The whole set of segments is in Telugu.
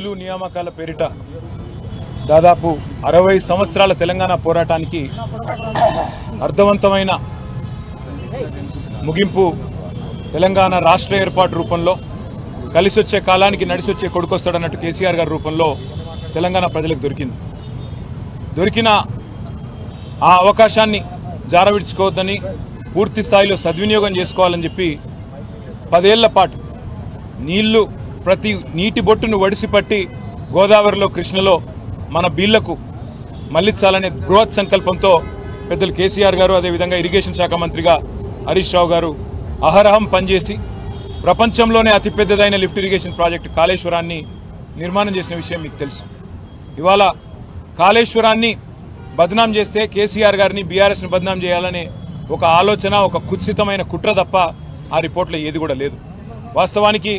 నిధులు నియామకాల పేరిట దాదాపు 60 సంవత్సరాల తెలంగాణ పోరాటానికి అర్థవంతమైన ముగింపు తెలంగాణ రాష్ట్ర ఏర్పాటు రూపంలో కలిసొచ్చే కాలానికి నడిసొచ్చే కొడుకొస్తాడన్నట్టు కేసీఆర్ గారి రూపంలో తెలంగాణ ప్రజలకు దొరికిన ఆ అవకాశాన్ని జారవిడ్చుకోవద్దని పూర్తి స్థాయిలో సద్వినియోగం చేసుకోవాలని చెప్పి 10 ఏళ్ల పాటు నీళ్లు ప్రతి నీటి బొట్టును వడిసిపట్టి గోదావరిలో కృష్ణలో మన బీళ్లకు మళ్లించాలనే బృహత్ సంకల్పంతో పెద్దలు కేసీఆర్ గారు అదేవిధంగా ఇరిగేషన్ శాఖ మంత్రిగా హరీష్ రావు గారు అహరహం పనిచేసి ప్రపంచంలోనే అతిపెద్దదైన లిఫ్ట్ ఇరిగేషన్ ప్రాజెక్టు కాళేశ్వరాన్ని నిర్మాణం చేసిన విషయం మీకు తెలుసు. ఇవాళ కాళేశ్వరాన్ని బదనాం చేస్తే కేసీఆర్ గారిని బీఆర్ఎస్ని బదనాం చేయాలనే ఒక ఆలోచన, ఒక కుత్సితమైన కుట్ర తప్ప ఆ రిపోర్ట్లో ఏది కూడా లేదు. వాస్తవానికి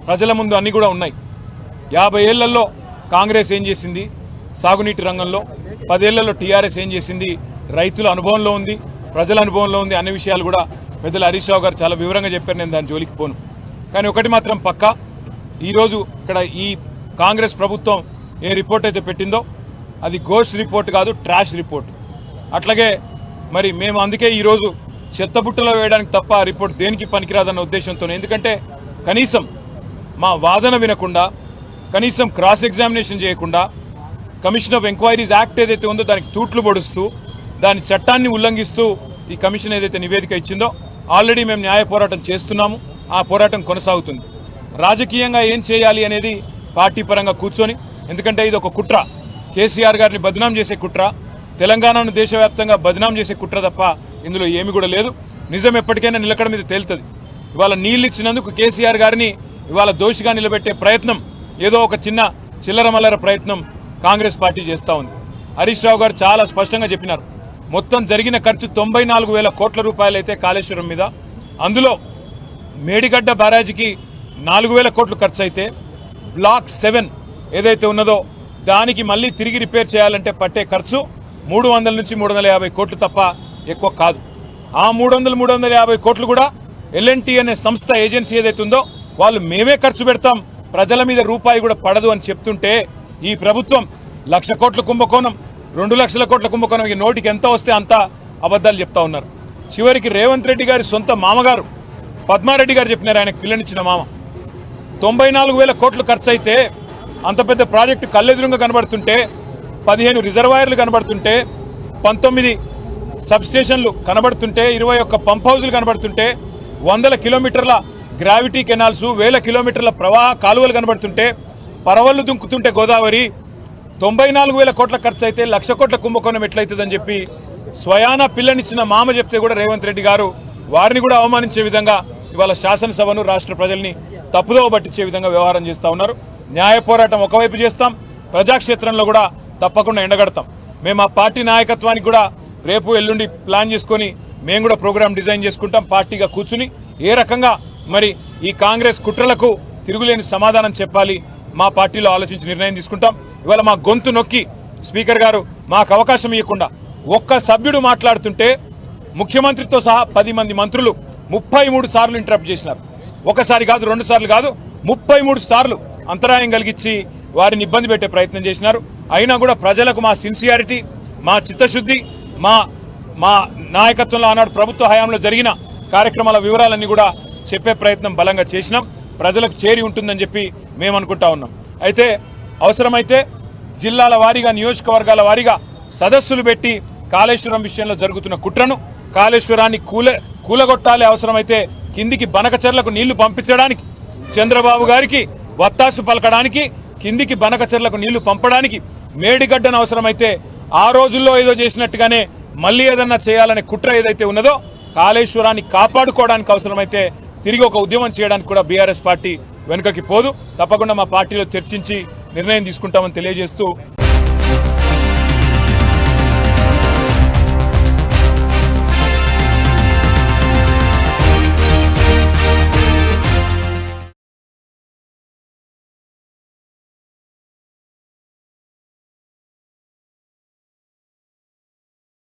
ప్రజల ముందు అన్నీ కూడా ఉన్నాయి. 50 ఏళ్లలో కాంగ్రెస్ ఏం చేసింది సాగునీటి రంగంలో, 10 ఏళ్లలో టీఆర్ఎస్ ఏం చేసింది రైతుల అనుభవంలో ఉంది, ప్రజల అనుభవంలో ఉంది అనే విషయాలు కూడా పెద్దలు హరీష్ రావు గారు చాలా వివరంగా చెప్పారు. నేను దాని జోలికి పోను. కానీ ఒకటి మాత్రం పక్కా, ఈరోజు ఇక్కడ ఈ కాంగ్రెస్ ప్రభుత్వం ఏ రిపోర్ట్ అయితే పెట్టిందో అది గోష్ రిపోర్ట్ కాదు, ట్రాష్ రిపోర్ట్. అట్లాగే మరి మేము అందుకే ఈరోజు చెత్తబుట్టలో వేయడానికి తప్ప ఆ రిపోర్ట్ దేనికి పనికిరాదన్న ఉద్దేశంతో, ఎందుకంటే కనీసం మా వాదన వినకుండా, కనీసం క్రాస్ ఎగ్జామినేషన్ చేయకుండా, కమిషన్ ఆఫ్ ఎంక్వైరీస్ యాక్ట్ ఏదైతే ఉందో దానికి తూట్లు పొడుస్తూ, దాని చట్టాన్ని ఉల్లంఘిస్తూ ఈ కమిషన్ ఏదైతే నివేదిక ఇచ్చిందో ఆల్రెడీ మేము న్యాయ పోరాటం చేస్తున్నాము. ఆ పోరాటం కొనసాగుతుంది. రాజకీయంగా ఏం చేయాలి అనేది పార్టీ పరంగా కూర్చొని, ఎందుకంటే ఇది ఒక కుట్ర, కేసీఆర్ గారిని బదనాం చేసే కుట్ర, తెలంగాణను దేశవ్యాప్తంగా బదనాం చేసే కుట్ర తప్ప ఇందులో ఏమి కూడా లేదు. నిజం ఎప్పటికైనా నిలకడ మీద తేలుతుంది. ఇవాళ నీళ్ళు ఇచ్చినందుకు కేసీఆర్ గారిని ఇవాళ దోషిగా నిలబెట్టే ప్రయత్నం, ఏదో ఒక చిన్న చిల్లర మల్లర ప్రయత్నం కాంగ్రెస్ పార్టీ చేస్తూ ఉంది. హరీష్ రావు గారు చాలా స్పష్టంగా చెప్పినారు. మొత్తం జరిగిన ఖర్చు 94,000 కోట్ల రూపాయలు అయితే కాళేశ్వరం మీద, అందులో మేడిగడ్డ బ్యారేజీకి 4,000 కోట్లు ఖర్చు అయితే బ్లాక్ 7 ఏదైతే ఉన్నదో దానికి మళ్ళీ తిరిగి రిపేర్ చేయాలంటే పట్టే ఖర్చు 300 నుంచి 350 కోట్లు తప్ప ఎక్కువ కాదు. ఆ 300-350 కోట్లు కూడా L&T అనే సంస్థ ఏజెన్సీ ఏదైతే ఉందో వాళ్ళు మేమే ఖర్చు పెడతాం, ప్రజల మీద రూపాయి కూడా పడదు అని చెప్తుంటే ఈ ప్రభుత్వం 1,00,000 కోట్ల కుంభకోణం, 2,00,000 కోట్ల కుంభకోణం, ఈ నోటికి ఎంత వస్తే అంత అబద్ధాలు చెప్తా ఉన్నారు. చివరికి రేవంత్ రెడ్డి గారి సొంత మామగారు పద్మారెడ్డి గారు చెప్పినారు, ఆయనకు పిల్లనిచ్చిన మామ, 94,000 కోట్లు ఖర్చు అయితే అంత పెద్ద ప్రాజెక్టు కళ్ళెదురుగా కనబడుతుంటే, 15 రిజర్వాయర్లు కనబడుతుంటే, 19 సబ్స్టేషన్లు కనబడుతుంటే, 21 పంప్ హౌజులు కనబడుతుంటే, 100 కిలోమీటర్ల గ్రావిటీ కెనాల్స్, 1000 కిలోమీటర్ల ప్రవాహ కాలువలు కనబడుతుంటే, పరవళ్లు దుంకుతుంటే గోదావరి, 94,000 కోట్ల ఖర్చు అయితే 1,00,000 కోట్ల కుంభకోణం ఎట్లయితుందని చెప్పి స్వయాన పిల్లనిచ్చిన మామ చెప్తే కూడా రేవంత్ రెడ్డి గారు వారిని కూడా అవమానించే విధంగా ఇవాళ శాసనసభను, రాష్ట్ర ప్రజల్ని తప్పుదోవ పట్టించే విధంగా వ్యవహారం చేస్తూ ఉన్నారు. న్యాయ పోరాటం ఒకవైపు చేస్తాం, ప్రజాక్షేత్రంలో కూడా తప్పకుండా ఎండగడతాం. మేము ఆ పార్టీ నాయకత్వానికి కూడా రేపు ఎల్లుండి ప్లాన్ చేసుకొని మేము కూడా ప్రోగ్రాం డిజైన్ చేసుకుంటాం. పార్టీగా కూర్చుని ఏ రకంగా మరి ఈ కాంగ్రెస్ కుట్రలకు తిరుగులేని సమాధానం చెప్పాలి మా పార్టీలో ఆలోచించి నిర్ణయం తీసుకుంటాం. ఇవాళ మా గొంతు నొక్కి స్పీకర్ గారు మాకు అవకాశం ఇవ్వకుండా ఒక్క సభ్యుడు మాట్లాడుతుంటే ముఖ్యమంత్రితో సహా 10 మంది మంత్రులు 33 సార్లు ఇంటరప్ట్ చేసినారు. ఒకసారి కాదు, 2 సార్లు కాదు, 33 సార్లు అంతరాయం కలిగించి వారిని ఇబ్బంది పెట్టే ప్రయత్నం చేసినారు. అయినా కూడా ప్రజలకు మా సిన్సియారిటీ, మా చిత్తశుద్ధి, మా నాయకత్వంలో ఆనాడు ప్రభుత్వ హయాంలో జరిగిన కార్యక్రమాల వివరాలన్నీ కూడా చెప్పే ప్రయత్నం బలంగా చేసినాం. ప్రజలకు చేరి ఉంటుందని చెప్పి మేము అనుకుంటా ఉన్నాం. అయితే అవసరమైతే జిల్లాల వారీగా, నియోజకవర్గాల వారీగా సదస్సులు పెట్టి కాళేశ్వరం విషయంలో జరుగుతున్న కుట్రను, కాళేశ్వరాన్ని కూలగొట్టాలి, అవసరమైతే కిందికి బనకచెర్లకు నీళ్లు పంపించడానికి, చంద్రబాబు గారికి వత్తాసు పలకడానికి, కిందికి బనకచెర్లకు నీళ్లు పంపడానికి, మేడిగడ్డను అవసరమైతే ఆ రోజుల్లో ఏదో చేసినట్టుగానే మళ్ళీ ఏదన్నా చేయాలనే కుట్ర ఏదైతే ఉన్నదో కాళేశ్వరాన్ని కాపాడుకోవడానికి అవసరమైతే తిరిగి ఒక ఉద్యమం చేయడానికి కూడా బీఆర్ఎస్ పార్టీ వెనుకకి పోదు. తప్పకుండా మా పార్టీలో చర్చించి నిర్ణయం తీసుకుంటామని తెలియజేస్తూ